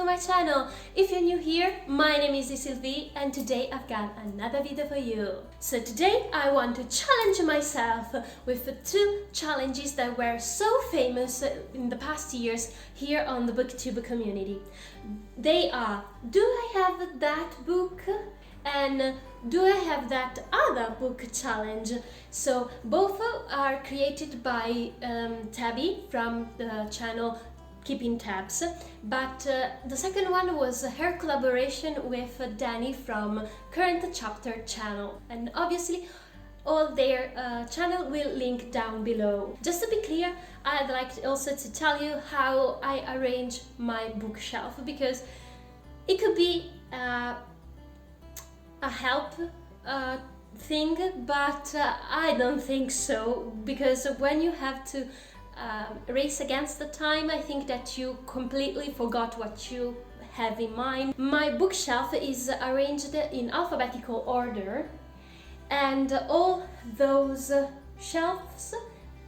to my channel. If you're new here, my name is Sylvie and today I've got another video for you. So today I want to challenge myself with two challenges that were so famous in the past years here on the BookTube community. They are, do I have that book? And do I have that other book challenge? So both are created by Tabby from the channel Keeping Tabs, but the second one was her collaboration with Danny from Current Chapter channel, and obviously all their channel will link down below. Just to be clear, I'd like also to tell you how I arrange my bookshelf, because it could be a help thing, but I don't think so, because when you have to race against the time, I think that you completely forgot what you have in mind. My bookshelf is arranged in alphabetical order, and all those shelves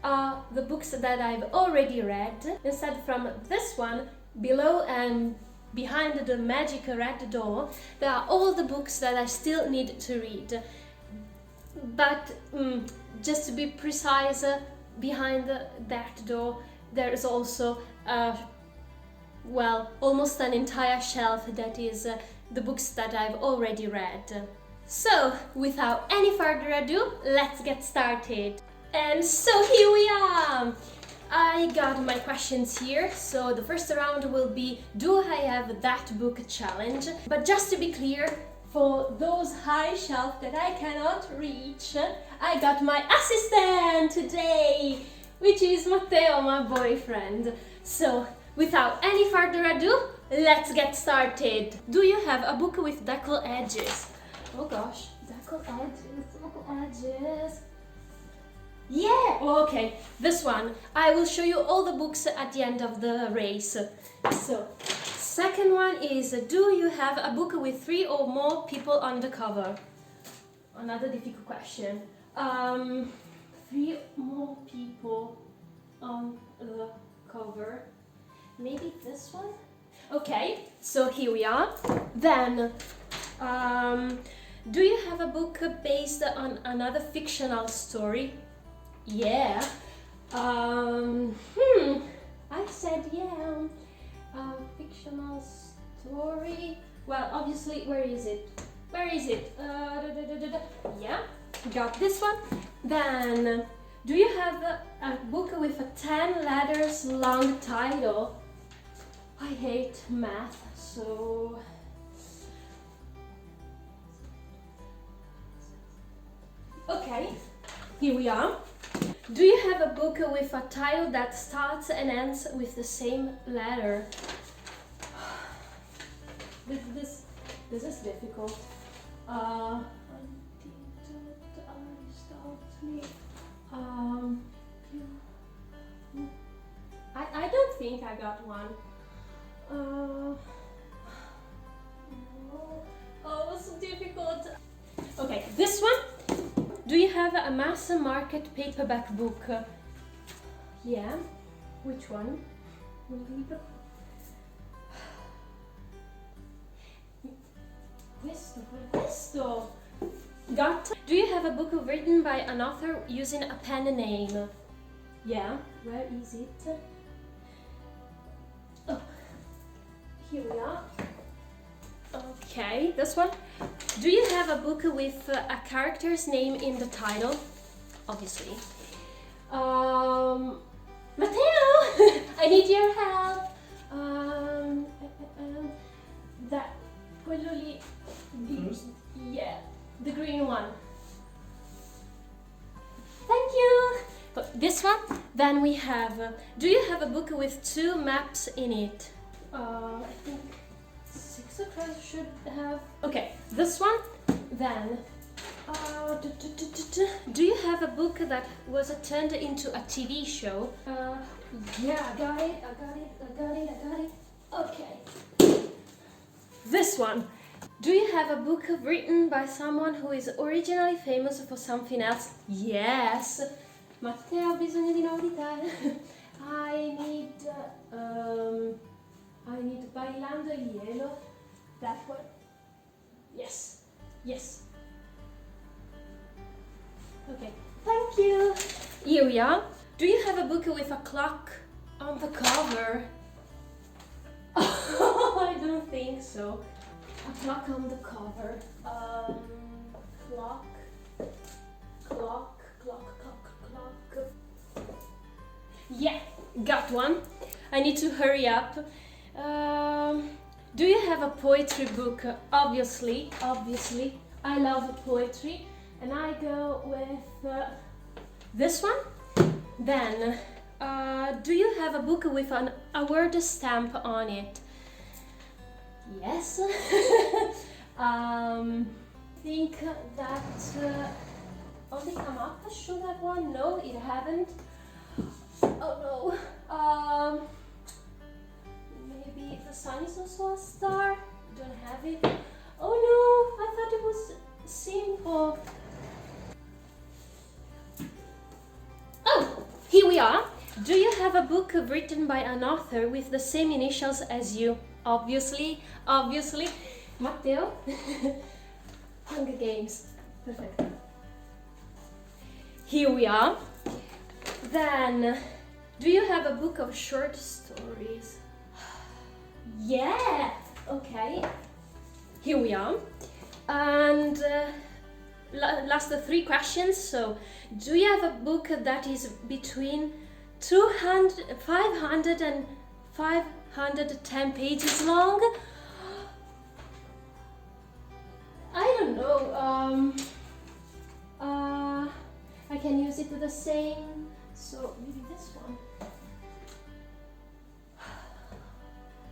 are the books that I've already read. Instead, from this one below and behind the magic red door, there are all the books that I still need to read. But just to be precise, behind that door there is also well, almost an entire shelf that is the books that I've already read. So without any further ado, let's get started. And so here we are! I got my questions here, so the first round will be, do I have that book challenge? But just to be clear, for those high shelves that I cannot reach, I got my assistant today, which is Matteo, my boyfriend. So without any further ado, let's get started. Do you have a book with deckled edges? Oh gosh, deckled edges. Yeah! Okay, this one. I will show you all the books at the end of the race. So, second one is, do you have a book with 3 or more people on the cover? Another difficult question. 3 more people on the cover. Maybe this one? Okay, so here we are. Then, do you have a book based on another fictional story? Yeah. I said yeah. Fictional story. Well, obviously, where is it? Where is it? Yeah, got this one. Then, do you have a book with a 10 letters long title? I hate math, so... Okay, here we are. Do you have a book with a title that starts and ends with the same letter? This is difficult. I don't think I got one. Oh, it's difficult. Okay, this one. Do you have a Mass Market Paperback book? Yeah. Which one? Questo. Got. Do you have a book written by an author using a pen name? Yeah. Where is it? Oh. Here we are. Okay, this one. Do you have a book with a character's name in the title? Obviously. Matteo! I need your help! That... quello lì... yeah, the green one. Thank you! This one. Then we have... do you have a book with 2 maps in it? I think... 6 of us should have... Okay, this one. Then, do you have a book that was turned into a TV show? Yeah, I got it. Okay. This one. Do you have a book written by someone who is originally famous for something else? Yes. Matteo, ho bisogno di novità. I need... I need Bailando el Hielo. That one. Yes. Yes. Okay. Thank you. Here we are. Do you have a book with a clock on the cover? I don't think so. A clock on the cover. Clock. Yeah, got one. I need to hurry up. Do you have a poetry book? Obviously. I love poetry. And I go with this one. Then, do you have a book with a word stamp on it? Yes. I think that only come up should have one. No, it haven't. Oh no. Maybe the sun is also a star. Don't have it. Oh no, I thought it was simple. Oh, here we are. Do you have a book written by an author with the same initials as you? Obviously. Matteo. Hunger Games. Perfect. Here we are. Then, do you have a book of short stories? Yeah! Okay. Here we are. And last 3 questions. So, do you have a book that is between 500 and 510 pages long? I don't know. I can use it the same. So maybe this one.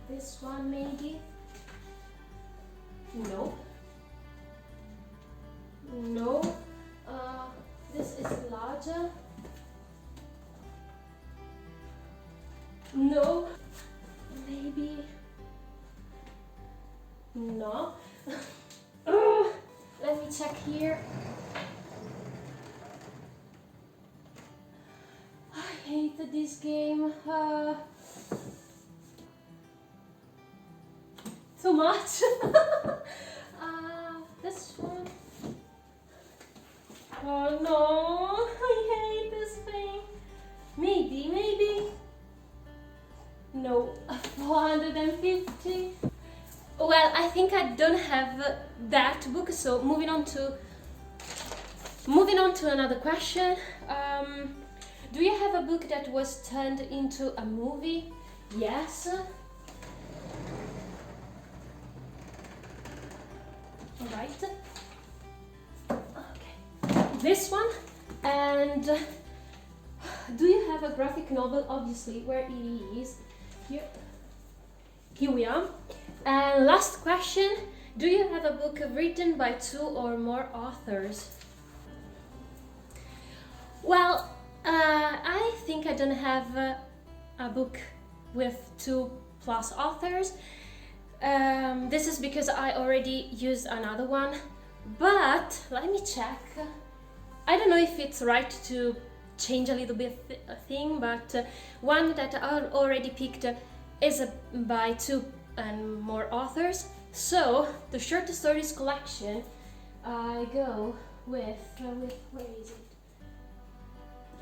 This one maybe. No. This is larger. No. Maybe. No. Let me check here. I hate this game. Too much. This one. Oh no, I hate this thing. Maybe. No, 450. Well, I think I don't have that book, so moving on to another question. Do you have a book that was turned into a movie? Yes. Alright. Okay. This one. And do you have a graphic novel? Obviously, where it is. Here we are. And last question. Do you have a book written by 2 or more authors? Well, I think I don't have a book with 2+ authors. This is because I already used another one, but let me check. I don't know if it's right to change a little bit a thing, but one that I already picked is by 2 and more authors. So the short stories collection, I go with where is it?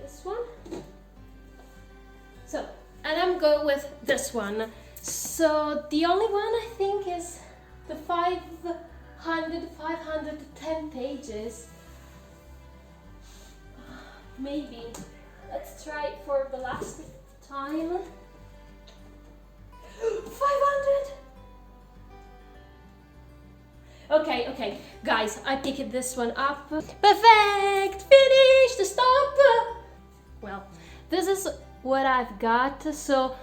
This one. So, and I'm going with this one. So the only one I think is the 510 pages. Maybe. Let's try it for the last time. 500! Okay, guys, I picked this one up. Perfect! Finished! Stop! Well, this is what I've got. So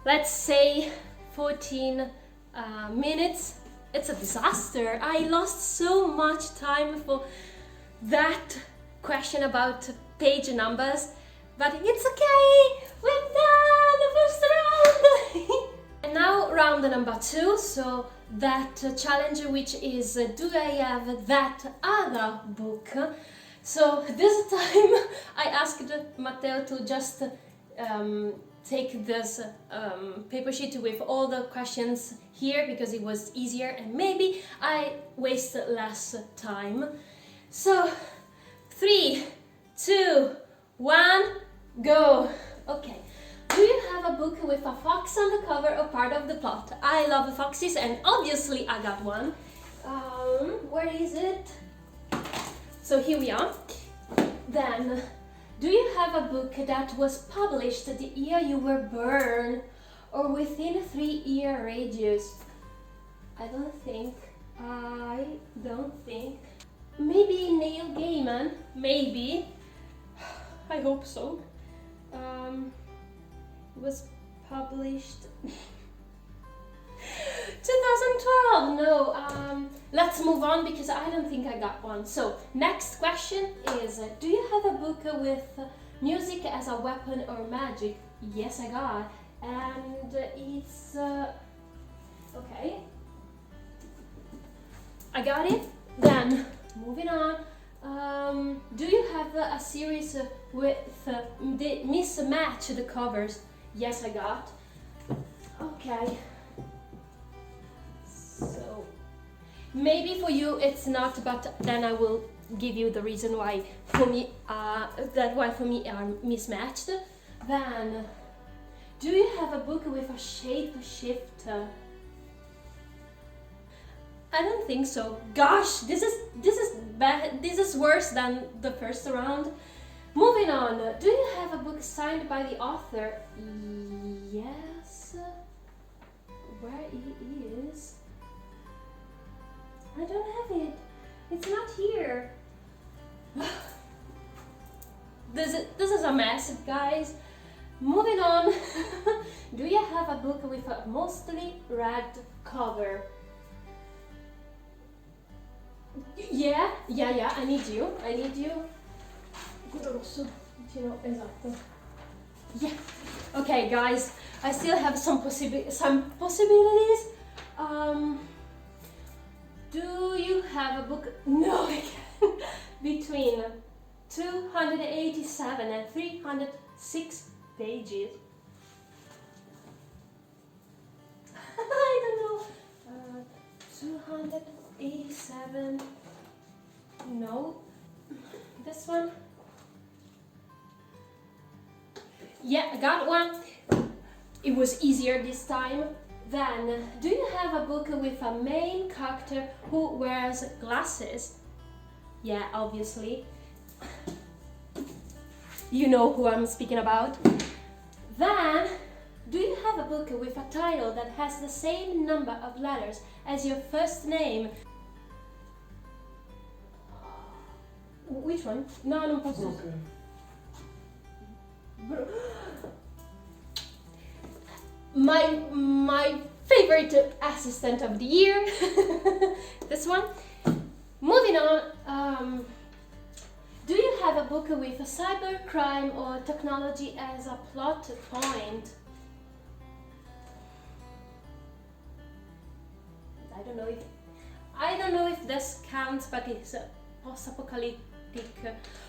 let's say 14 minutes. It's a disaster. I lost so much time for that question about page numbers, but it's okay. We're done the first round. And now round number 2. So that challenge, which is do I have that other book? So this time I asked Matteo to just take this paper sheet with all the questions here because it was easier and maybe I wasted less time. So 3, 2, 1, go. Okay. Do you have a book with a fox on the cover or part of the plot? I love foxes and obviously I got one. Where is it? So here we are. Then, do you have a book that was published the year you were born or within a 3-year radius? I don't think. Maybe Neil Gaiman? Maybe. I hope so. It was published 2012. No. Let's move on because I don't think I got one. So next question is, do you have a book with music as a weapon or magic? Yes, I got, and it's okay. I got it. Then moving on. Do you have a series with the mismatched covers? Yes, I got. Okay. So maybe for you it's not, but then I will give you the reason why for me are mismatched. Then, do you have a book with a shape shifter? I don't think so. Gosh, this is bad. This is worse than the first round. Moving on. Do you have a book signed by the author? Yes. Where it is? I don't have it. It's not here. This is a mess, guys. Moving on. Do you have a book with a mostly red cover? Yeah, I need you. Quello rosso, vicino, esatto. Yeah. Okay, guys, I still have some possibilities. Do you have a book? No, I can't. Between 287 and 306 pages. I don't know. 287. No. This one. Yeah, I got one. It was easier this time. Then, do you have a book with a main character who wears glasses? Yeah, obviously. You know who I'm speaking about. Then, do you have a book with a title that has the same number of letters as your first name? Which one? No, non posso. Okay. My favorite assistant of the year. This one. Moving on. Do you have a book with a cybercrime or technology as a plot point? I don't know if this counts, but it's a post-apocalyptic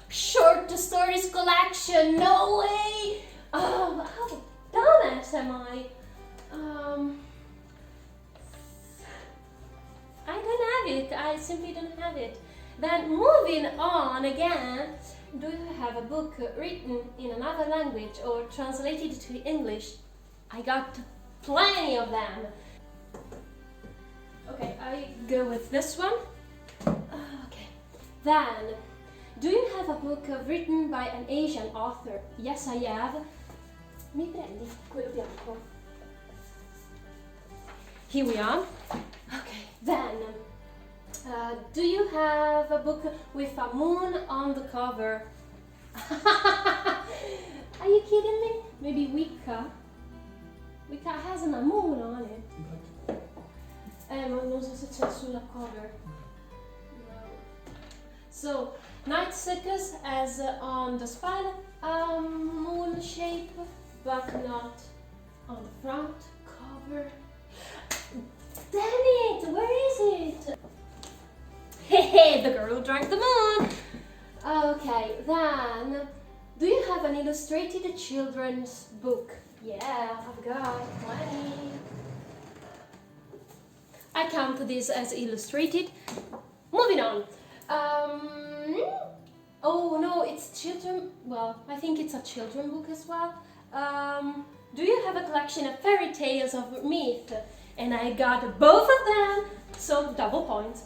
short stories collection. No way! Oh, how dumbass am I? I don't have it. I simply don't have it. Then moving on again. Do you have a book written in another language or translated to English? I got plenty of them. Okay, I go with this one. Okay. Then, do you have a book written by an Asian author? Yes, I have. Mi prendi quello bianco? Here we are. Okay, then, do you have a book with a moon on the cover? Are you kidding me? Maybe Wicca? Wicca has a moon on it. Ma non so se c'è sulla cover. No. So, Night Circus has on the spine moon shape, but not on the front cover. Damn it! Where is it? Hehe, the girl who drank the moon! Okay, then, Do you have an illustrated children's book? Yeah, I've got plenty. I count this as illustrated. Moving on. Oh no, it's children. Well, I think it's a children book as well. Do you have a collection of fairy tales of myth? And I got both of them, so double points.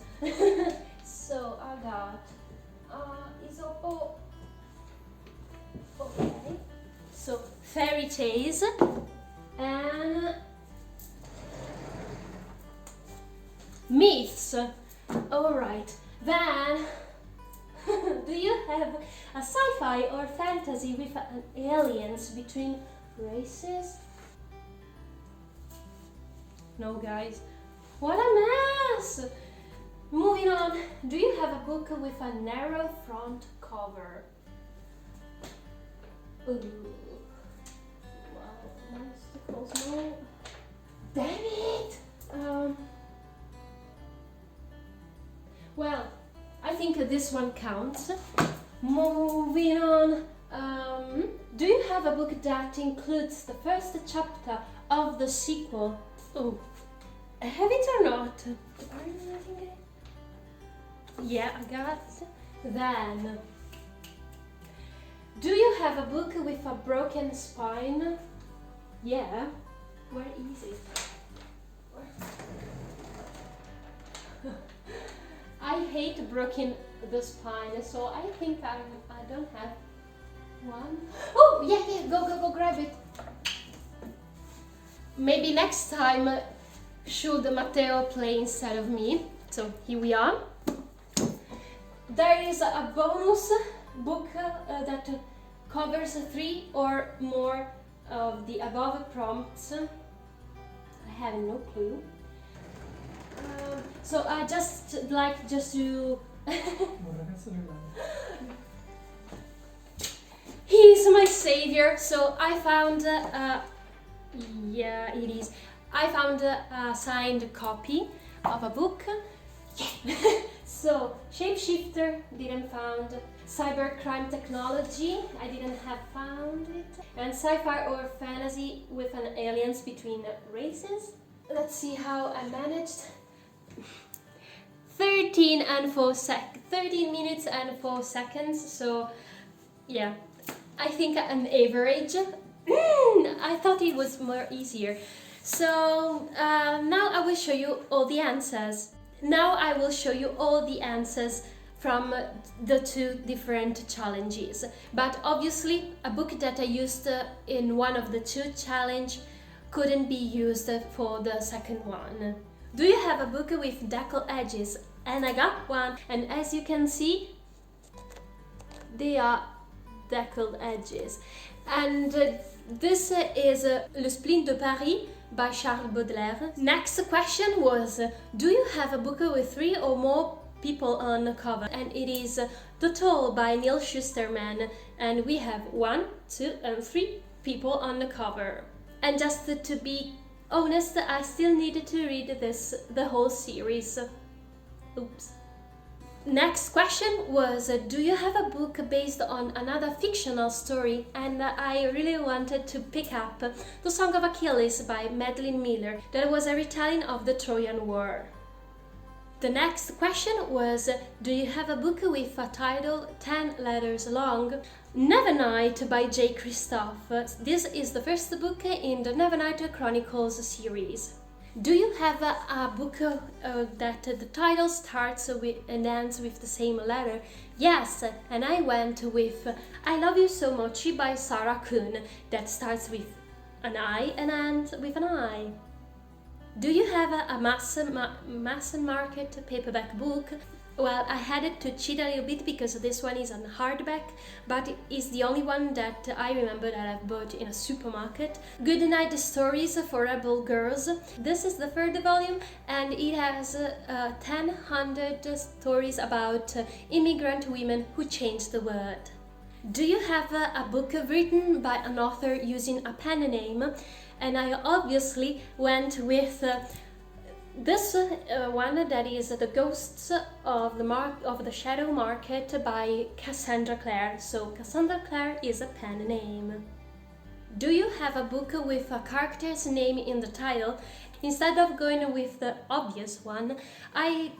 So I got Isopo. Okay. So fairy tales and myths. All right. Then, do you have a sci-fi or fantasy with aliens between races? No, guys. What a mess! Moving on. Do you have a book with a narrow front cover? Ooh. Wow, nice. No. Damn it! Well, I think this one counts. Moving on. Do you have a book that includes the first chapter of the sequel? Oh, have it or not? Are you letting it? Yeah, I got it. Then, do you have a book with a broken spine? Yeah. Where is it? I hate broken the spine, so I think I don't have one. Oh, yeah, go grab it. Maybe next time should Matteo play instead of me. So here we are. There is a bonus book that covers 3 or more of the above prompts. I have no clue. So I just like to He's my savior. So I found yeah, it is. I found a signed copy of a book. Yeah. So Shapeshifter, didn't found. Cybercrime technology, I didn't have found it. And sci-fi or fantasy with an aliens between races. Let's see how I managed. 13 minutes and 4 seconds. So yeah, I think an average. I thought it was more easier. So now I will show you all the answers. From the 2 different challenges. But obviously, a book that I used in one of the 2 challenges couldn't be used for the second one. Do you have a book with deckled edges? And I got one, and as you can see, they are deckled edges. And this is Le Spleen de Paris by Charles Baudelaire. Next question was, do you have a book with 3 or more people on the cover? And it is The Toll by Neil Shusterman, and we have 1, 2 and 3 people on the cover. And just to be honest, I still needed to read the whole series. Oops. Next question was, do you have a book based on another fictional story? And I really wanted to pick up The Song of Achilles by Madeline Miller. That was a retelling of the Trojan War. The next question was, do you have a book with a title 10 letters long? Nevernight by J. Christoph. This is the first book in the Nevernight Chronicles series. Do you have a book that the title starts with and ends with the same letter? Yes, and I went with I Love You So Much by Sarah Kuhn, that starts with an I and ends with an I. Do you have a Mass Market Paperback book? Well, I had to cheat a little bit because this one is on hardback, but it is the only one that I remember that I've bought in a supermarket. Goodnight Stories for Rebel Girls. This is the 3rd volume, and it has 1,000 stories about immigrant women who changed the world. Do you have a book written by an author using a pen name? And I obviously went with This one that is The Ghosts of the Shadow Market by Cassandra Clare. So Cassandra Clare is a pen name. Do you have a book with a character's name in the title? Instead of going with the obvious one, I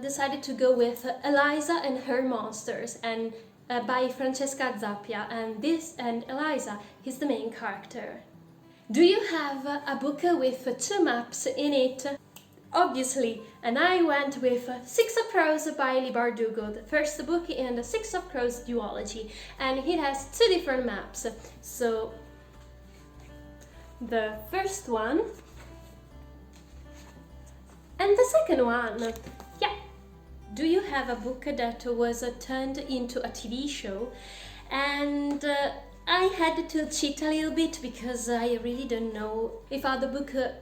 decided to go with Eliza and Her Monsters and by Francesca Zappia, and Eliza is the main character. Do you have a book with 2 maps in it? Obviously, and I went with Six of Crows by Leigh Bardugo, the first book in the Six of Crows duology, and it has 2 different maps. So the first one and the second one. Yeah. Do you have a book that was turned into a TV show? And I had to cheat a little bit because I really don't know if other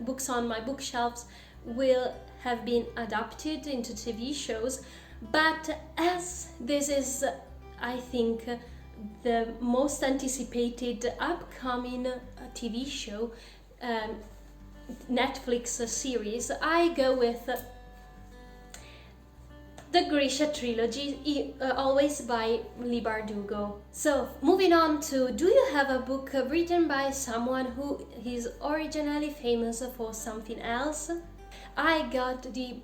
books on my bookshelves will have been adapted into TV shows, but as this is, I think, the most anticipated upcoming TV show, Netflix series, I go with the Grisha trilogy, always by Leigh Bardugo. So, moving on to, do you have a book written by someone who is originally famous for something else? I got the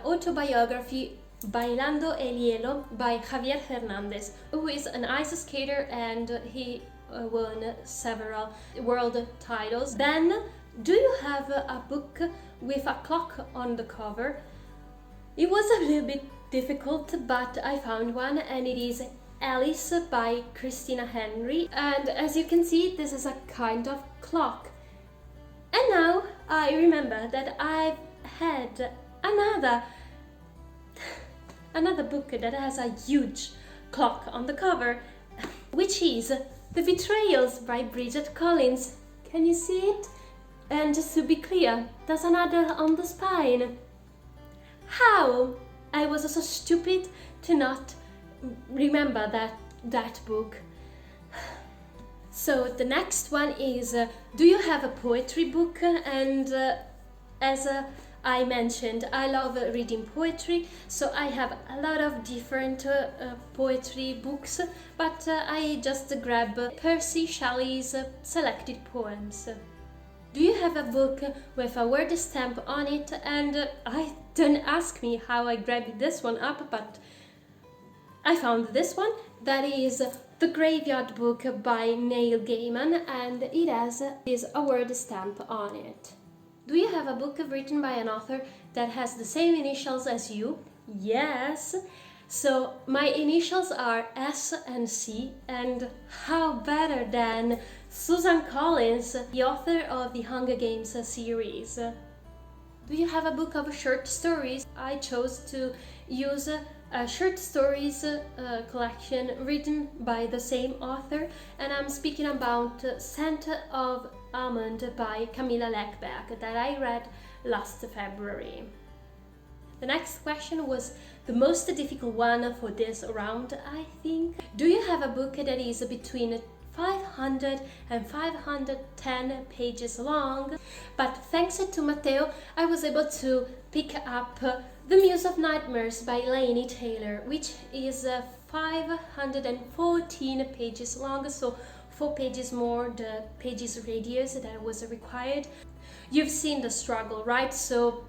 autobiography Bailando el Hielo by Javier Hernandez, who is an ice skater and he won several world titles. Then, do you have a book with a clock on the cover? It was a little bit difficult, but I found one, and it is Alice by Christina Henry. And as you can see, this is a kind of clock. And now I remember that I've had another book that has a huge clock on the cover, which is The Betrayals by Bridget Collins. Can you see it? And just to be clear, there's another on the spine. How? I was so stupid to not remember that book. So the next one is, do you have a poetry book? And as I mentioned, I love reading poetry, so I have a lot of different poetry books, but I just grab Percy Shelley's selected poems. Do you have a book with a word stamp on it? And don't ask me how I grabbed this one up, but I found this one. That is The Graveyard Book by Neil Gaiman, and it has a word stamp on it. Do you have a book written by an author that has the same initials as you? Yes. So my initials are S and C, and how better than Susan Collins, the author of the Hunger Games series. Do you have a book of short stories? I chose to use a short stories collection written by the same author, and I'm speaking about Scent of Almond by Camilla Läckberg that I read last February. The next question was the most difficult one for this round, I think. Do you have a book that is between 500 and 510 pages long? But thanks to Matteo, I was able to pick up The Muse of Nightmares by Laini Taylor, which is 514 pages long, so 4 pages more the pages radius that was required. You've seen the struggle, right? So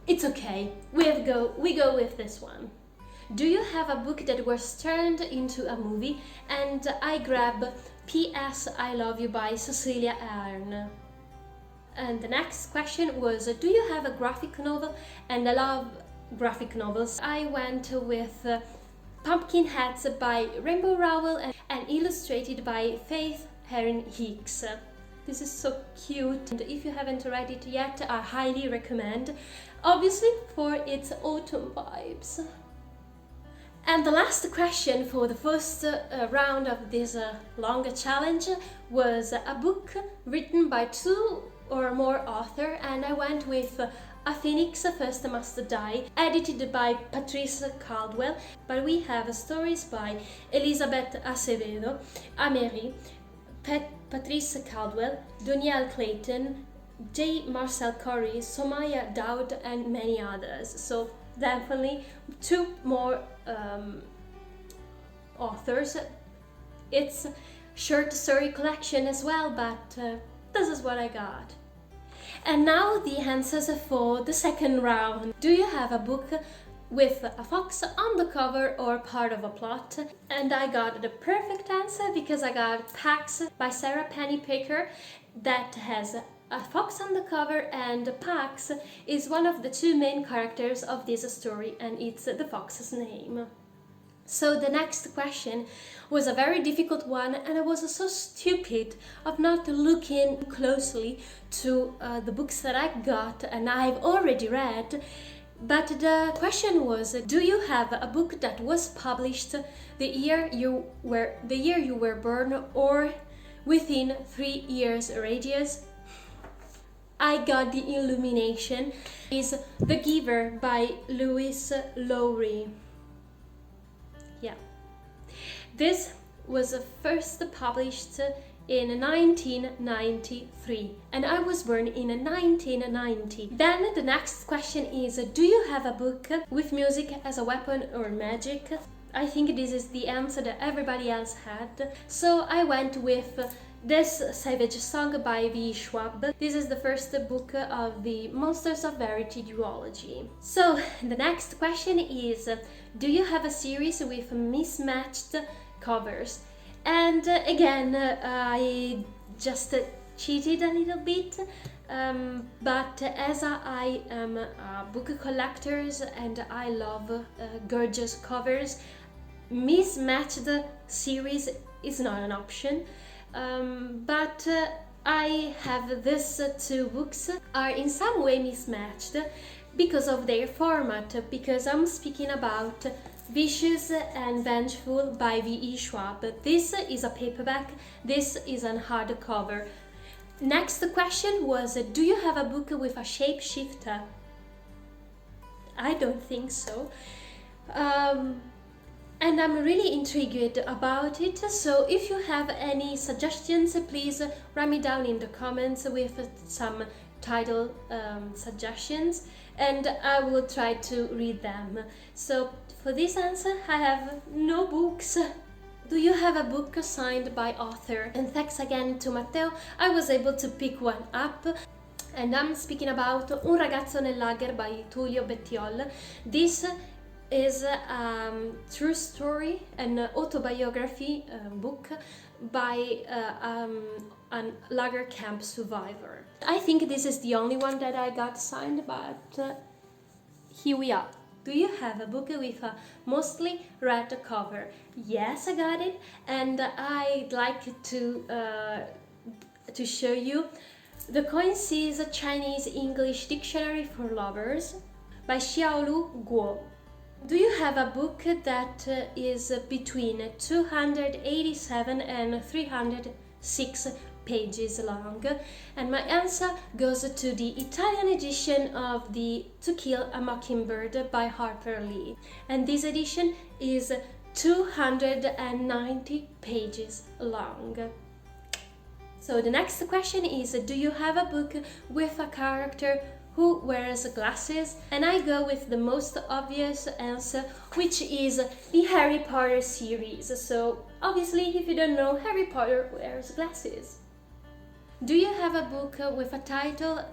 it's okay. We go with this one. Do you have a book that was turned into a movie? And I grab P.S. I Love You by Cecilia Ahern. And the next question was, do you have a graphic novel? And I love graphic novels. I went with Pumpkin Hats by Rainbow Rowell and illustrated by Faith Heron Hicks. This is so cute, and if you haven't read it yet, I highly recommend, obviously for its autumn vibes. And the last question for the first round of this longer challenge was a book written by 2 or more authors, and I went with A Phoenix First Must Die, edited by Patrice Caldwell, but we have stories by Elizabeth Acevedo, Améry, Patrice Caldwell, Donielle Clayton, J. Marcel Corey, Somaya Dowd, and many others. So definitely two more authors. It's short story collection as well, but this is what I got. And now the answers for the second round. Do you have a book with a fox on the cover or part of a plot? And I got the perfect answer because I got Pax by Sarah Pennypacker that has a fox on the cover, and Pax is one of the two main characters of this story, and it's the fox's name. So the next question was a very difficult one, and I was so stupid of not looking closely to the books that I got and I've already read. But the question was, do you have a book that was published the year you were born or within 3 years radius? I got The Illumination. Is The Giver by Louise Lowry. Yeah. This was first published in 1993 and I was born in 1990. Then the next question is, do you have a book with music as a weapon or magic? I think this is the answer that everybody else had. So I went with This Savage Song by V. Schwab. This is the first book of the Monsters of Verity duology. So the next question is, do you have a series with mismatched covers? And again, I just cheated a little bit, but as I am a book collector and I love gorgeous covers, mismatched series is not an option. But I have these two books are in some way mismatched because of their format, because I'm speaking about Vicious and Vengeful by V.E. Schwab. This is a paperback, this is an hardcover. Next question was, do you have a book with a shapeshifter? I don't think so. And I'm really intrigued about it, so if you have any suggestions, please write me down in the comments with some title suggestions, and I will try to read them. So for this answer, I have no books. Do you have a book signed by author? And thanks again to Matteo, I was able to pick one up. And I'm speaking about Un ragazzo nel lager by Tullio Bettiol. This is a true story, an autobiography book by a lager camp survivor. I think this is the only one that I got signed, but here we are. Do you have a book with a mostly red cover? Yes, I got it, and I'd like to show you The Coincis Chinese-English Dictionary for Lovers by Xiaolu Guo. Do you have a book that is between 287 and 306 pages long? And my answer goes to the Italian edition of the To Kill a Mockingbird by Harper Lee. And this edition is 290 pages long. So the next question is, do you have a book with a character who wears glasses? And I go with the most obvious answer, which is the Harry Potter series. So obviously, if you don't know, Harry Potter wears glasses. Do you have a book with a title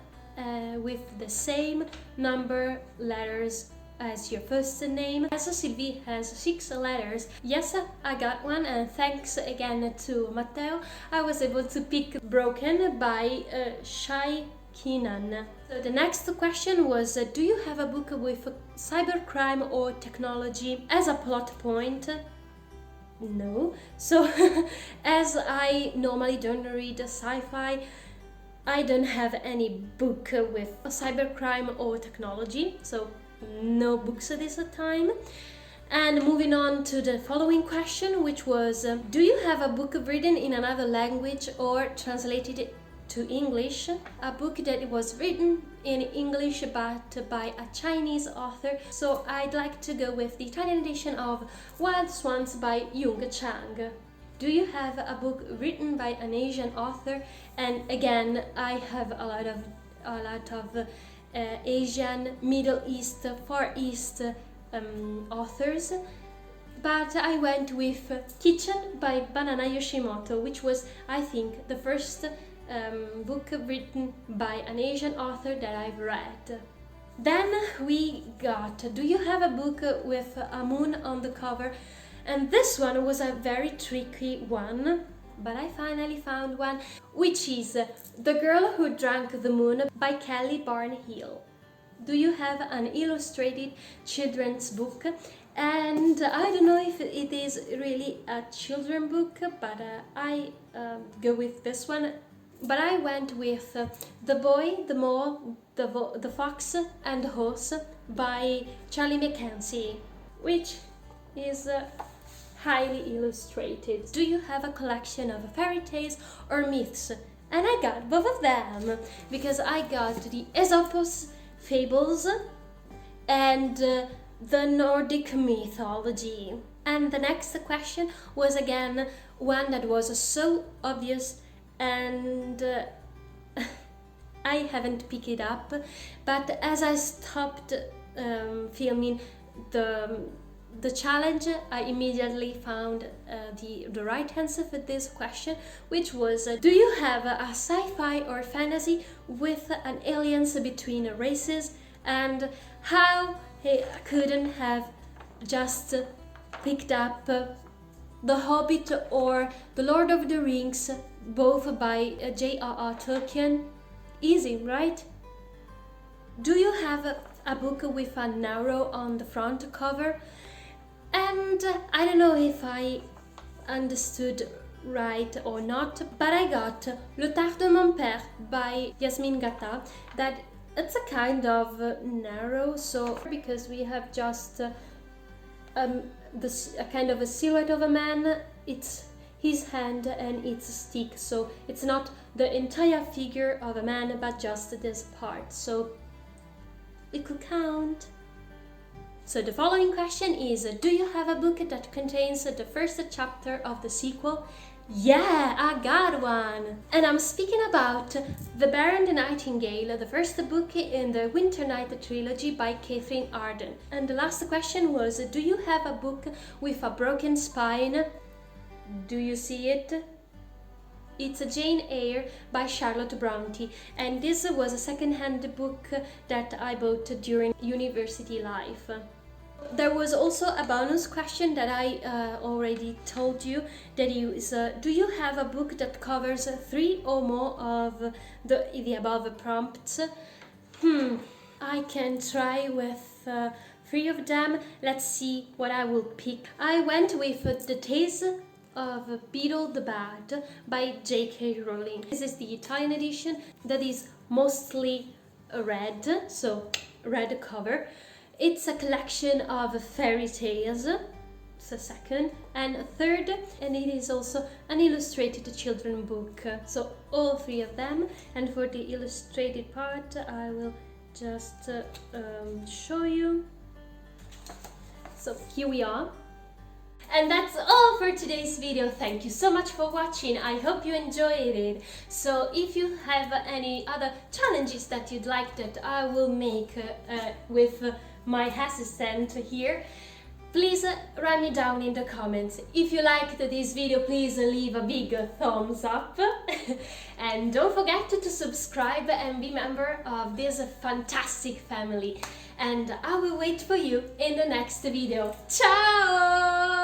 with the same number letters as your first name? As Sylvie has 6 letters. Yes, I got one, and thanks again to Matteo, I was able to pick Broken by Shai Keenan. So the next question was, do you have a book with cybercrime or technology as a plot point? No. So as I normally don't read sci-fi, I don't have any book with cybercrime or technology, so no books at this time. And moving on to the following question, which was, do you have a book written in another language or translated to English? A book that was written in English but by a Chinese author, so I'd like to go with the Italian edition of Wild Swans by Jung Chang. Do you have a book written by an Asian author? And again, I have a lot of a lot of Asian, Middle East, Far East authors, but I went with Kitchen by Banana Yoshimoto, which was, I think, the first book written by an Asian author that I've read. Then we got Do You Have a Book with a Moon on the cover? And this one was a very tricky one, but I finally found one, which is The Girl Who Drank the Moon by Kelly Barnhill. Do you have an illustrated children's book? And I don't know if it is really a children's book, but I go with this one. But I went with The Boy, the Mole, the Fox and the Horse by Charlie Mackenzie, which is highly illustrated. Do you have a collection of fairy tales or myths? And I got both of them, because I got the Aesop's Fables and the Nordic mythology. And the next question was again one that was so obvious, and I haven't picked it up, but as I stopped filming the challenge, I immediately found the right answer for this question, which was do you have a sci-fi or fantasy with an aliens between races? And how he couldn't have just picked up The Hobbit or The Lord of the Rings, both by J.R.R. Tolkien. Easy, right? Do you have a book with an arrow on the front cover? And I don't know if I understood right or not, but I got Le Tard de mon Père by Yasmine Gata. That it's a kind of narrow, so because we have just a kind of a silhouette of a man, it's his hand and it's a stick, so it's not the entire figure of a man but just this part, so it could count. So the following question is, do you have a book that contains the first chapter of the sequel? Yeah, I got one! And I'm speaking about The Bear and the Nightingale, the first book in the Winter Night trilogy by Catherine Arden. And the last question was, do you have a book with a broken spine? Do you see it? It's a Jane Eyre by Charlotte Bronte, and this was a second-hand book that I bought during university life. There was also a bonus question that I already told you, that is, do you have a book that covers 3 or more of the above prompts? I can try with 3 of them. Let's see what I will pick. I went with The Tales of Beetle the Bad by J.K. Rowling. This is the Italian edition that is mostly red, so red cover. It's a collection of fairy tales, it's a second, and a third, and it is also an illustrated children's book. So all 3 of them, and for the illustrated part I will just show you. So here we are. And that's all for today's video. Thank you so much for watching. I hope you enjoyed it. So if you have any other challenges that you'd like that I will make with my assistant here, please write me down in the comments. If you liked this video, please leave a big thumbs up. And don't forget to subscribe and be a member of this fantastic family. And I will wait for you in the next video. Ciao!